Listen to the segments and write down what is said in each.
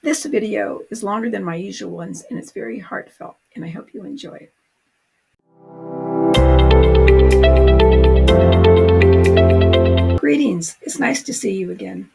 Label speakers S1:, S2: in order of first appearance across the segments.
S1: This video is longer than my usual ones and it's very heartfelt, and I hope you enjoy it. Greetings, it's nice to see you again.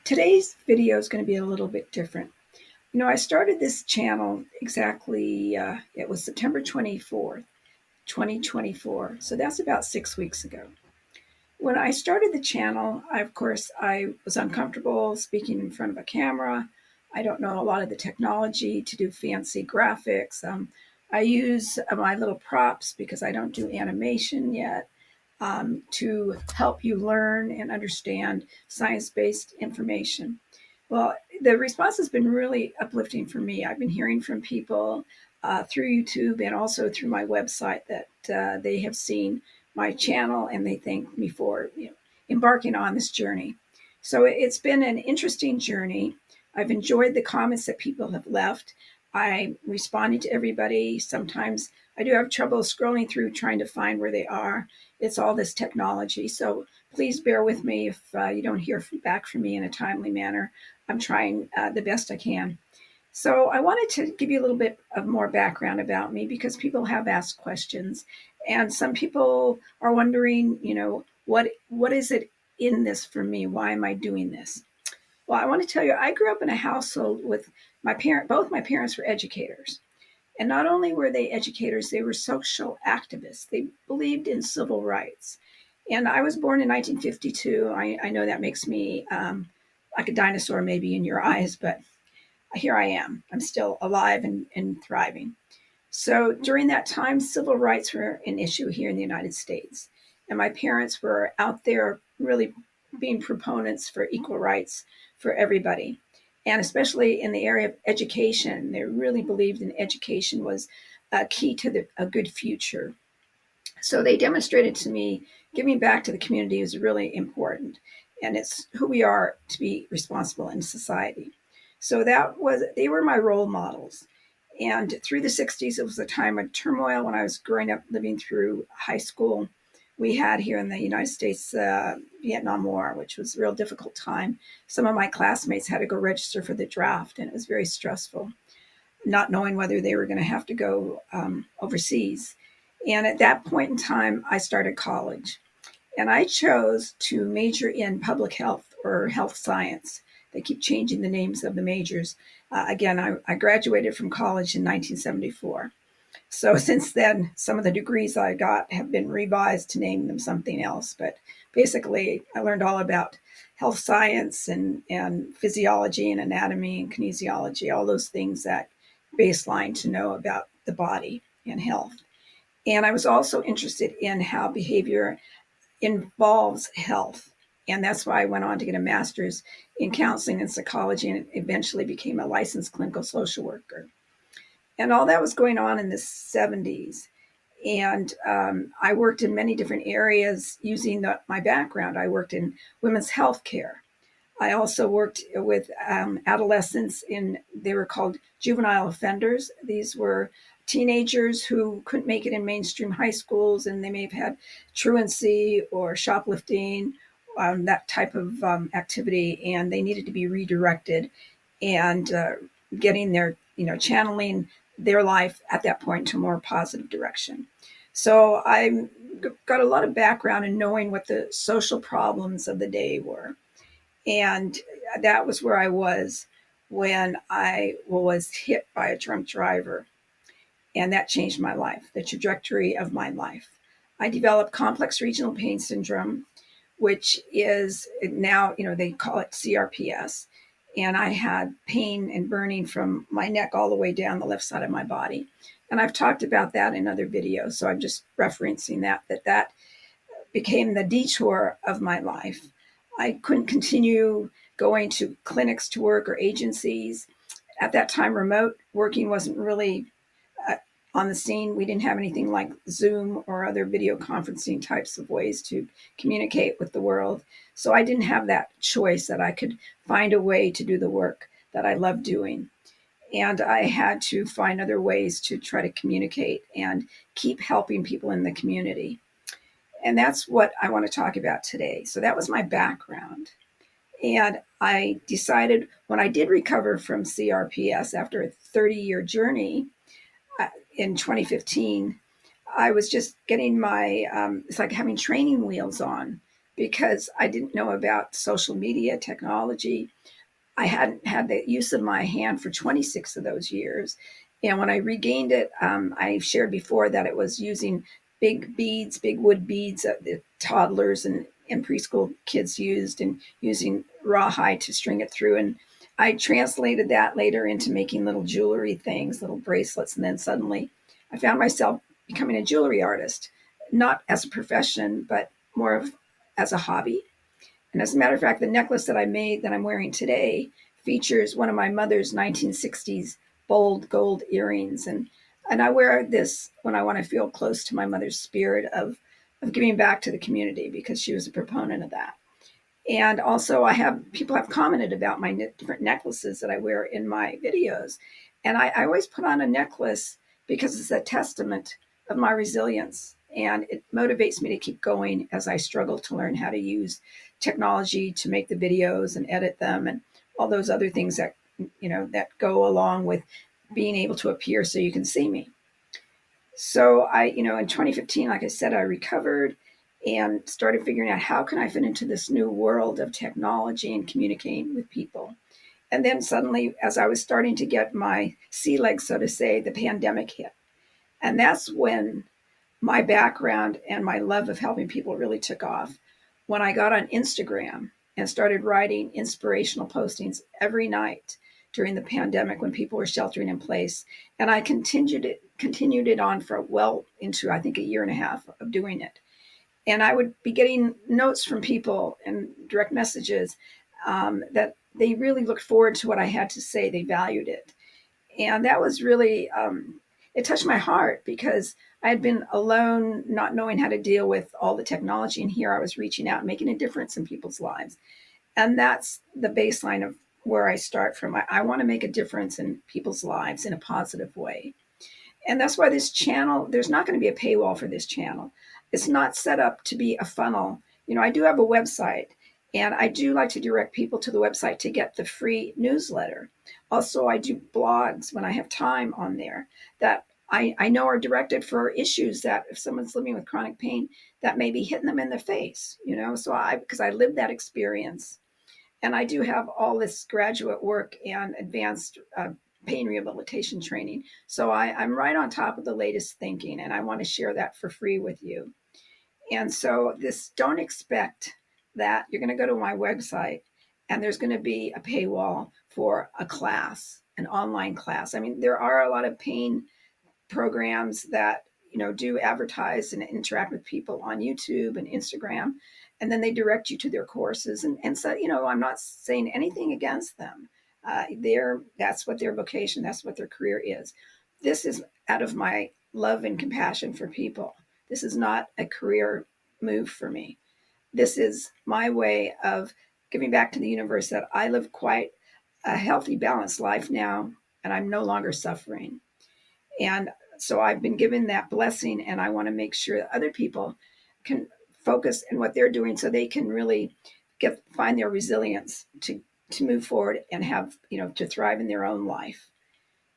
S1: Today's video is going to be a little bit different. I started this channel exactly, it was September 24th, 2024, so that's about 6 weeks ago. When I started the channel, of course, I was uncomfortable speaking in front of a camera. I don't know a lot of the technology to do fancy graphics. I use my little props because I don't do animation yet to help you learn and understand science-based information. Well, the response has been really uplifting for me. I've been hearing from people through YouTube and also through my website that they have seen my channel and they thank me for embarking on this journey. So it's been an interesting journey. I've enjoyed the comments that people have left. I responded to everybody. Sometimes I do have trouble scrolling through trying to find where they are. It's all this technology. So please bear with me if you don't hear back from me in a timely manner. I'm trying the best I can. So I wanted to give you a little bit of more background about me because people have asked questions, and some people are wondering, what is it in this for me? Why am I doing this? Well, I want to tell you, I grew up in a household with both my parents were educators. And not only were they educators, they were social activists. They believed in civil rights. And I was born in 1952. I know that makes me like a dinosaur maybe in your eyes, but here I am. I'm still alive and thriving. So during that time, civil rights were an issue here in the United States. And my parents were out there really being proponents for equal rights for everybody. And especially in the area of education, they really believed in education was key to a good future. So they demonstrated to me giving back to the community is really important. And it's who we are to be responsible in society. So they were my role models. And through the 60s, it was a time of turmoil when I was growing up, living through high school. We had here in the United States, Vietnam War, which was a real difficult time. Some of my classmates had to go register for the draft, and it was very stressful, not knowing whether they were going to have to go overseas. And at that point in time, I started college. And I chose to major in public health or health science. They keep changing the names of the majors. Again, I graduated from college in 1974. So since then, some of the degrees I got have been revised to name them something else. But basically, I learned all about health science and physiology and anatomy and kinesiology, all those things that baseline to know about the body and health. And I was also interested in how behavior involves health. And that's why I went on to get a master's in counseling and psychology and eventually became a licensed clinical social worker. And all that was going on in the 70s. And I worked in many different areas using my background. I worked in women's health care. I also worked with adolescents they were called juvenile offenders. These were teenagers who couldn't make it in mainstream high schools, and they may have had truancy or shoplifting, that type of activity, and they needed to be redirected and getting channeling their life at that point to a more positive direction. So I got a lot of background in knowing what the social problems of the day were. And that was where I was when I was hit by a drunk driver. And that changed my life, the trajectory of my life. I developed complex regional pain syndrome, which is now, they call it CRPS. And I had pain and burning from my neck all the way down the left side of my body. And I've talked about that in other videos. So I'm just referencing that became the detour of my life. I couldn't continue going to clinics to work or agencies. At that time, remote working wasn't really on the scene. We didn't have anything like Zoom or other video conferencing types of ways to communicate with the world. So I didn't have that choice that I could find a way to do the work that I love doing. And I had to find other ways to try to communicate and keep helping people in the community. And that's what I want to talk about today. So that was my background. And I decided when I did recover from CRPS after a 30-year journey in 2015, I was just getting my, it's like having training wheels on because I didn't know about social media technology. I hadn't had the use of my hand for 26 of those years. And when I regained it, I shared before that it was using big beads, big wood beads that the toddlers and preschool kids used, and using rawhide to string it through. And I translated that later into making little jewelry things, little bracelets. And then suddenly I found myself becoming a jewelry artist, not as a profession, but more of as a hobby. And as a matter of fact, the necklace that I made that I'm wearing today features one of my mother's 1960s bold gold earrings. And I wear this when I want to feel close to my mother's spirit of giving back to the community, because she was a proponent of that. And also people have commented about my different necklaces that I wear in my videos. And I always put on a necklace because it's a testament of my resilience. And it motivates me to keep going as I struggle to learn how to use technology to make the videos and edit them and all those other things that, that go along with being able to appear so you can see me. So in 2015, like I said, I recovered and started figuring out how can I fit into this new world of technology and communicating with people. And then suddenly, as I was starting to get my sea legs, so to say, the pandemic hit. And that's when my background and my love of helping people really took off. When I got on Instagram and started writing inspirational postings every night during the pandemic when people were sheltering in place. And I continued it on for well into, I think, a year and a half of doing it. And I would be getting notes from people and direct messages that they really looked forward to what I had to say. They valued it. And that was really, it touched my heart because I had been alone, not knowing how to deal with all the technology. And here I was reaching out and making a difference in people's lives. And that's the baseline of where I start from. I want to make a difference in people's lives in a positive way. And that's why this channel, there's not going to be a paywall for this channel. It's not set up to be a funnel. I do have a website, and I do like to direct people to the website to get the free newsletter. Also, I do blogs when I have time on there that I know are directed for issues that if someone's living with chronic pain, that may be hitting them in the face, because I lived that experience. And I do have all this graduate work and advanced pain rehabilitation training. So I'm right on top of the latest thinking, and I want to share that for free with you. And so don't expect that you're going to go to my website and there's going to be a paywall for a class, an online class. I mean, there are a lot of pain programs that, do advertise and interact with people on YouTube and Instagram, and then they direct you to their courses. And so, I'm not saying anything against them. That's what their vocation, that's what their career is. This is out of my love and compassion for people. This is not a career move for me. This is my way of giving back to the universe that I live quite a healthy, balanced life now, and I'm no longer suffering. And so I've been given that blessing, and I want to make sure that other people can focus in what they're doing so they can really find their resilience to move forward and have, to thrive in their own life.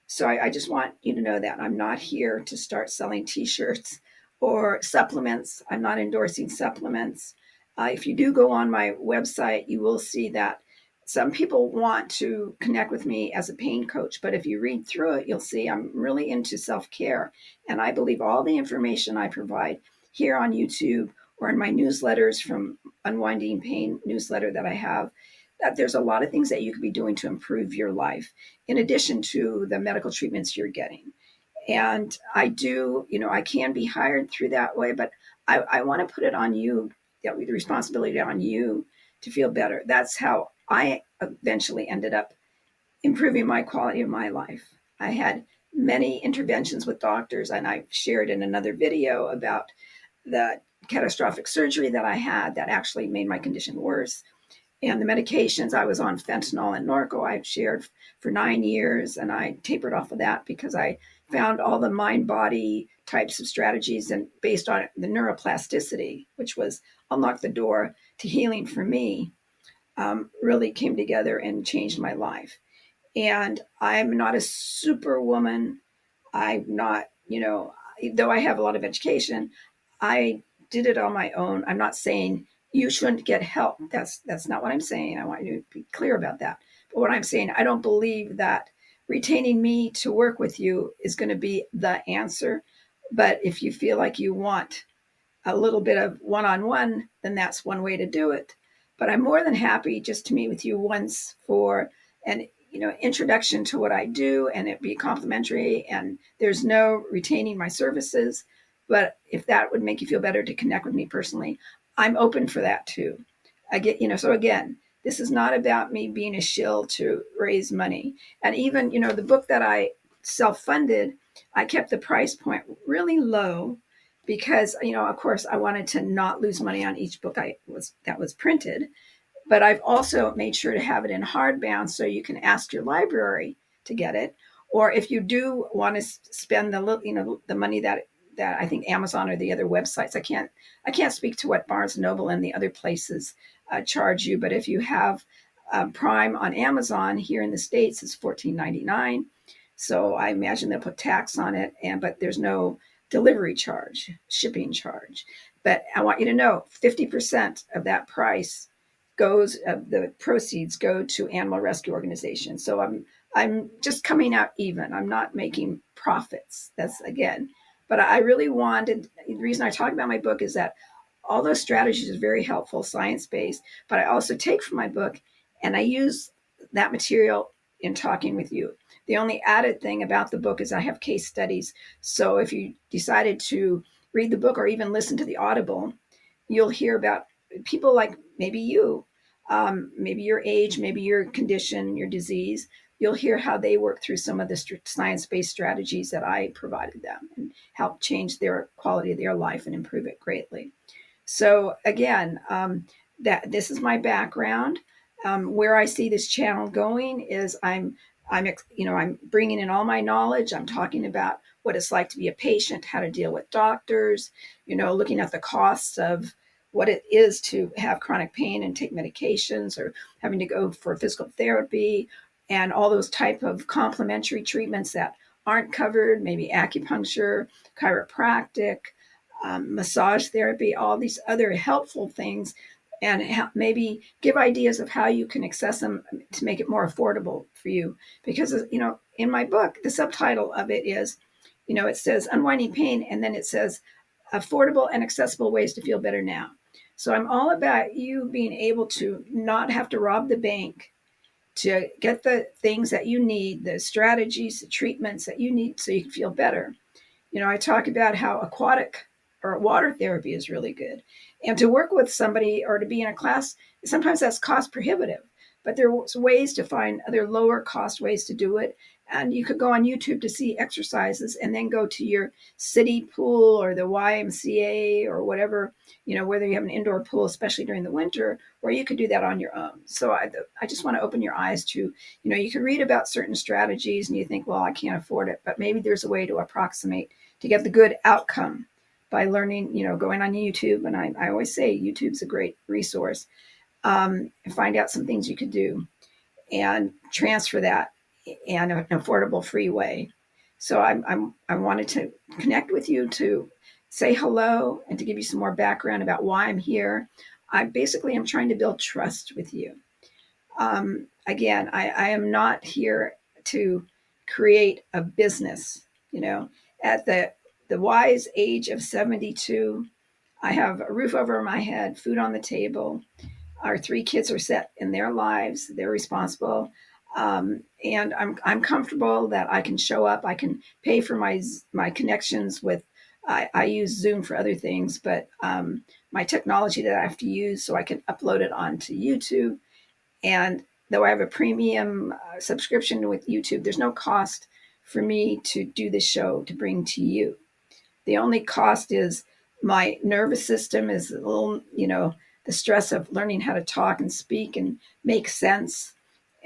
S1: So I just want you to know that I'm not here to start selling t-shirts or supplements. I'm not endorsing supplements. If you do go on my website, you will see that some people want to connect with me as a pain coach, but if you read through it, you'll see I'm really into self-care. And I believe all the information I provide here on YouTube or in my newsletters from Unwinding Pain newsletter that I have, that there's a lot of things that you could be doing to improve your life, in addition to the medical treatments you're getting. And I do, I can be hired through that way, but I want to put it on you, the responsibility on you to feel better. That's how I eventually ended up improving my quality of my life. I had many interventions with doctors, and I've shared in another video about the catastrophic surgery that I had that actually made my condition worse. And the medications, I was on fentanyl and Norco. I've shared for 9 years, and I tapered off of that because I found all the mind-body types of strategies and based on the neuroplasticity, which was unlock the door to healing for me. really came together and changed my life. And I'm not a superwoman. I'm not, though I have a lot of education, I did it on my own. I'm not saying you shouldn't get help. That's not what I'm saying. I want you to be clear about that. But what I'm saying, I don't believe that retaining me to work with you is going to be the answer. But if you feel like you want a little bit of one-on-one, then that's one way to do it. But I'm more than happy just to meet with you once for an introduction to what I do, and it be complimentary, and there's no retaining my services. But if that would make you feel better to connect with me personally, I'm open for that too. I get, so again, this is not about me being a shill to raise money. And even, the book that I self-funded, I kept the price point really low because, of course, I wanted to not lose money on each book that was printed. But I've also made sure to have it in hardbound so you can ask your library to get it. Or if you do want to spend the money that I think Amazon or the other websites, I can't speak to what Barnes and Noble and the other places charge you. But if you have Prime on Amazon here in the States, it's $14.99. So I imagine they'll put tax on it, but there's no delivery charge, shipping charge. But I want you to know 50% of that price the proceeds go to animal rescue organizations. So I'm just coming out even. I'm not making profits. That's again, but I really wanted, the reason I talk about my book is that all those strategies are very helpful, science-based, but I also take from my book and I use that material in talking with you. The only added thing about the book is I have case studies. So if you decided to read the book or even listen to the Audible, you'll hear about people like maybe you, maybe your age, maybe your condition, your disease. You'll hear how they work through some of the science-based strategies that I provided them and help change their quality of their life and improve it greatly. So again, that this is my background. Where I see this channel going is I'm bringing in all my knowledge. I'm talking about what it's like to be a patient, how to deal with doctors, looking at the costs of what it is to have chronic pain and take medications or having to go for physical therapy and all those type of complementary treatments that aren't covered, maybe acupuncture, chiropractic, massage therapy, all these other helpful things, and maybe give ideas of how you can access them to make it more affordable for you. Because, in my book, the subtitle of it is, it says unwinding pain, and then it says affordable and accessible ways to feel better now. So I'm all about you being able to not have to rob the bank to get the things that you need, the strategies, the treatments that you need so you can feel better. I talk about how aquatic or water therapy is really good. And to work with somebody or to be in a class, sometimes that's cost prohibitive. But there's ways to find other lower cost ways to do it. And you could go on YouTube to see exercises and then go to your city pool or the YMCA or whatever, whether you have an indoor pool, especially during the winter, or you could do that on your own. So I just want to open your eyes to, you can read about certain strategies and you think, well, I can't afford it, but maybe there's a way to approximate to get the good outcome by learning, going on YouTube. And I always say YouTube's a great resource. And find out some things you could do and transfer that in an affordable, free way. So I wanted to connect with you to say hello and to give you some more background about why I'm here. I'm trying to build trust with you. Again, I am not here to create a business. At the wise age of 72, I have a roof over my head, food on the table. Our 3 kids are set in their lives. They're responsible. And I'm comfortable that I can show up. I can pay for my connections with, I use Zoom for other things, but my technology that I have to use so I can upload it onto YouTube. And though I have a premium subscription with YouTube, there's no cost for me to do the show to bring to you. The only cost is my nervous system is a little, the stress of learning how to talk and speak and make sense.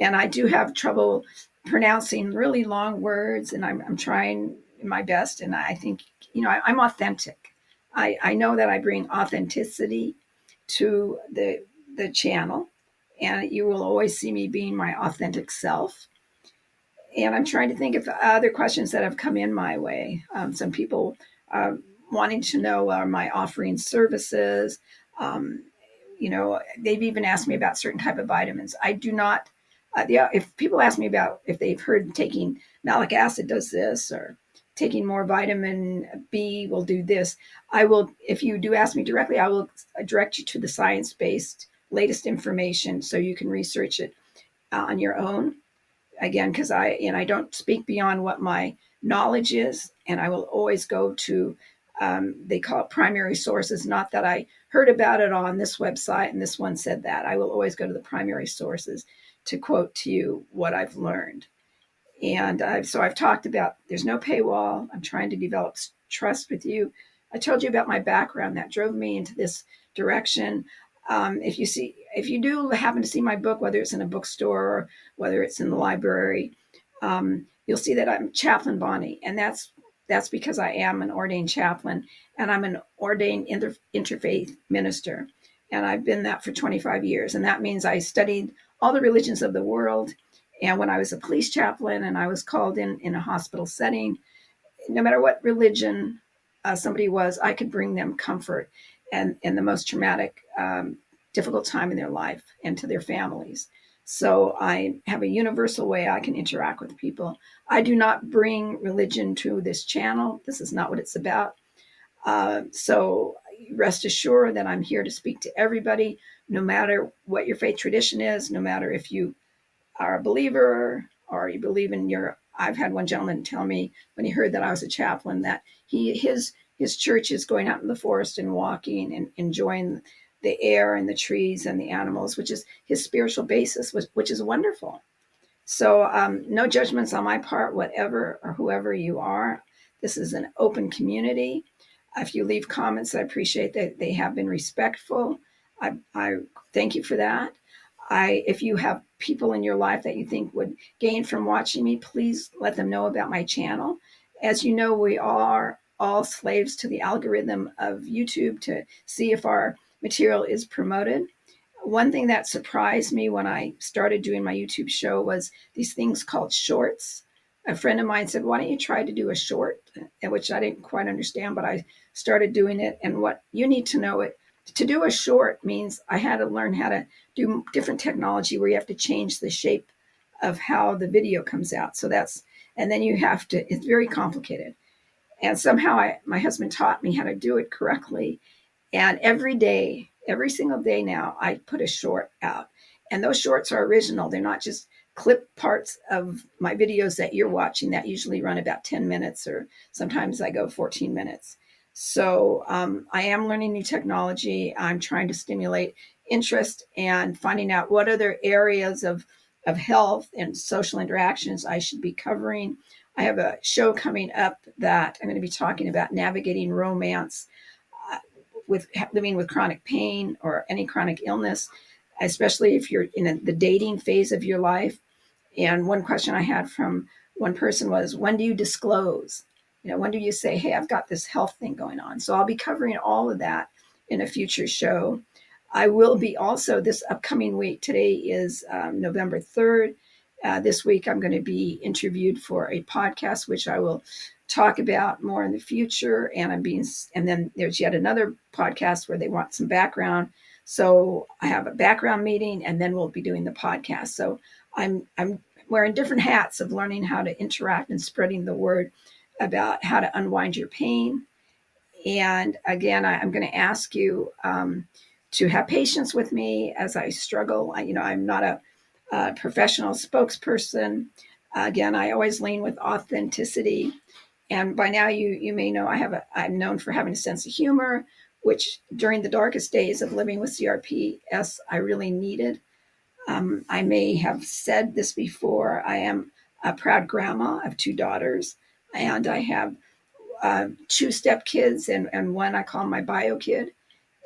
S1: And I do have trouble pronouncing really long words, and I'm trying my best. And I think, I'm authentic. I know that I bring authenticity to the channel. and you will always see me being my authentic self. And I'm trying to think of other questions that have come in my way. Some people wanting to know, are my offering services? Um, they've even asked me about certain type of vitamins. I do not. If people ask me about if they've heard taking malic acid does this, or taking more vitamin B will do this, I will. If you do ask me directly, I will direct you to the science-based latest information so you can research it on your own. Again, because I don't speak beyond what my knowledge is, and I will always go to, they call it primary sources. Not that I heard about it on this website and this one said that. I will always go to the primary sources to quote to you what I've learned. And I've talked about, there's no paywall. I'm trying to develop trust with you. I told you about my background that drove me into this direction. If you do happen to see my book, whether it's in a bookstore or whether it's in the library, you'll see that I'm Chaplain Bonnie, and that's because I am an ordained chaplain, and I'm an ordained interfaith minister, and I've been that for 25 years, and that means I studied all the religions of the world. And when I was a police chaplain and I was called in a hospital setting, no matter what religion somebody was, I could bring them comfort and in the most traumatic, difficult time in their life and to their families. So I have a universal way I can interact with people. I do not bring religion to this channel. This is not what it's about. So rest assured that I'm here to speak to everybody, no matter what your faith tradition is, no matter if you are a believer or you believe in your. I've had one gentleman tell me when he heard that I was a chaplain that his church is going out in the forest and walking and enjoying the air and the trees and the animals, which is his spiritual basis, which is wonderful. So no judgments on my part, whatever or whoever you are. This is an open community. If you leave comments, I appreciate that they have been respectful. I thank you for that. If you have people in your life that you think would gain from watching me, please let them know about my channel. As you know, we are all slaves to the algorithm of YouTube to see if our material is promoted. One thing that surprised me when I started doing my YouTube show was these things called shorts. A friend of mine said, why don't you try to do a short? Which I didn't quite understand, but I started doing it. And what you need to know, to do a short means I had to learn how to do different technology where you have to change the shape of how the video comes out. And then you have to, it's very complicated. And somehow my husband taught me how to do it correctly. And every single day now, I put a short out. And those shorts are original. They're not just clip parts of my videos that you're watching that usually run about 10 minutes, or sometimes I go 14 minutes. So I am learning new technology. I'm trying to stimulate interest and finding out what other areas of health and social interactions I should be covering. I have a show coming up that I'm going to be talking about navigating romance with living with chronic pain or any chronic illness, especially if you're in the dating phase of your life. And one question I had from one person was, when do you disclose? When do you say, hey, I've got this health thing going on? So I'll be covering all of that in a future show. I will be also this upcoming week. Today is November 3rd. This week, I'm going to be interviewed for a podcast, which I will talk about more in the future. And then there's yet another podcast where they want some background. So I have a background meeting, and then we'll be doing the podcast. So I'm wearing different hats of learning how to interact and spreading the word about how to unwind your pain. And again, I'm going to ask you to have patience with me as I struggle. I'm not a professional spokesperson. Again, I always lean with authenticity. And by now, you may know I'm known for having a sense of humor, which during the darkest days of living with CRPS, I really needed. I may have said this before. I am a proud grandma of 2 daughters, and I have 2 stepkids and one I call my bio kid,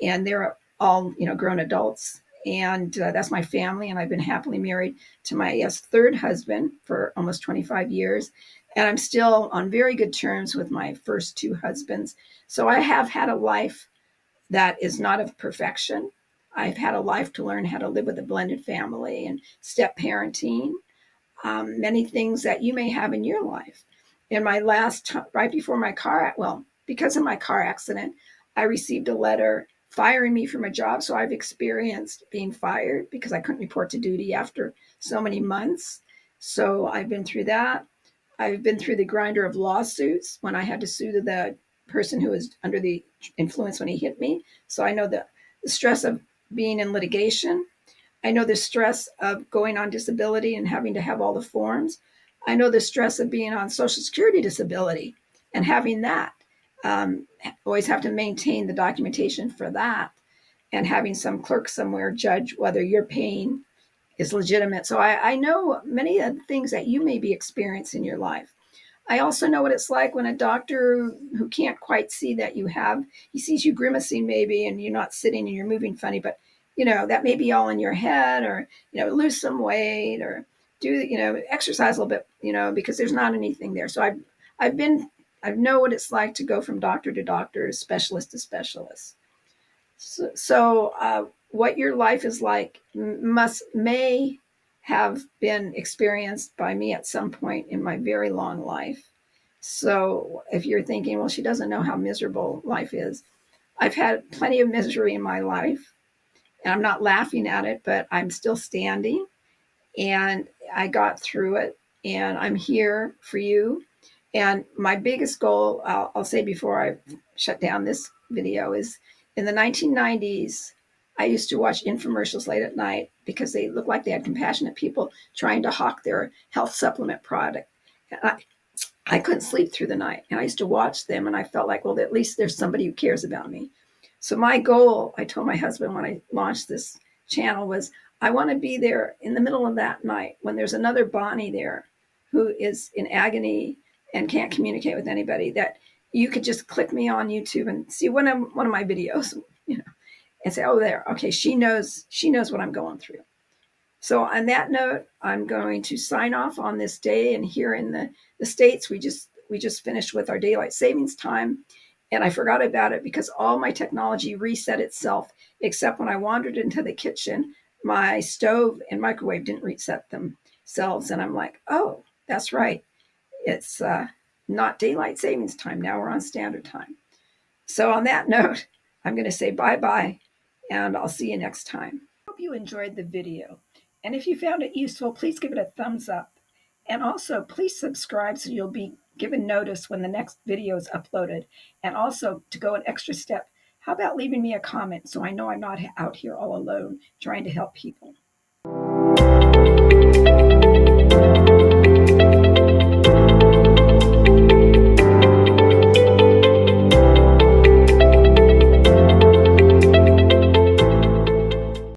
S1: and they're all grown adults, and that's my family. And I've been happily married to my 3rd husband for almost 25 years, and I'm still on very good terms with my first 2 husbands. So I have had a life that is not of perfection, I've had a life to learn how to live with a blended family and step parenting, many things that you may have in your life. In my right before my because of my car accident, I received a letter firing me from a job. So I've experienced being fired because I couldn't report to duty after so many months. So I've been through that. I've been through the grinder of lawsuits when I had to sue the person who was under the influence when he hit me. So I know the stress of being in litigation. I know the stress of going on disability and having to have all the forms. I know the stress of being on Social Security disability and having that. Always have to maintain the documentation for that, and having some clerk somewhere judge whether your pain is legitimate. So I know many of the things that you may be experiencing in your life. I also know what it's like when a doctor who can't quite see that he sees you grimacing maybe and you're not sitting and you're moving funny, but that may be all in your head, or, lose some weight or do, exercise a little bit, because there's not anything there. So I know what it's like to go from doctor to doctor, specialist to specialist. So what your life is like may have been experienced by me at some point in my very long life. So if you're thinking, well, she doesn't know how miserable life is, I've had plenty of misery in my life, and I'm not laughing at it, but I'm still standing, and I got through it, and I'm here for you. And my biggest goal, I'll say before I shut down this video, is in the 1990s, I used to watch infomercials late at night because they looked like they had compassionate people trying to hawk their health supplement product. And I couldn't sleep through the night. And I used to watch them, and I felt like, well, at least there's somebody who cares about me. So my goal, I told my husband when I launched this channel, was I want to be there in the middle of that night when there's another Bonnie there who is in agony and can't communicate with anybody, that you could just click me on YouTube and see one of my videos, and say, oh, there, okay, she knows what I'm going through. So on that note, I'm going to sign off on this day. And here in the States, we just finished with our daylight savings time. And I forgot about it because all my technology reset itself, except when I wandered into the kitchen, my stove and microwave didn't reset themselves. And I'm like, oh, that's right. It's not daylight savings time. Now we're on standard time. So on that note, I'm going to say bye-bye, and I'll see you next time. Hope you enjoyed the video. And if you found it useful, please give it a thumbs up. And also, please subscribe so you'll be given notice when the next video is uploaded. And also, to go an extra step, how about leaving me a comment so I know I'm not out here all alone trying to help people.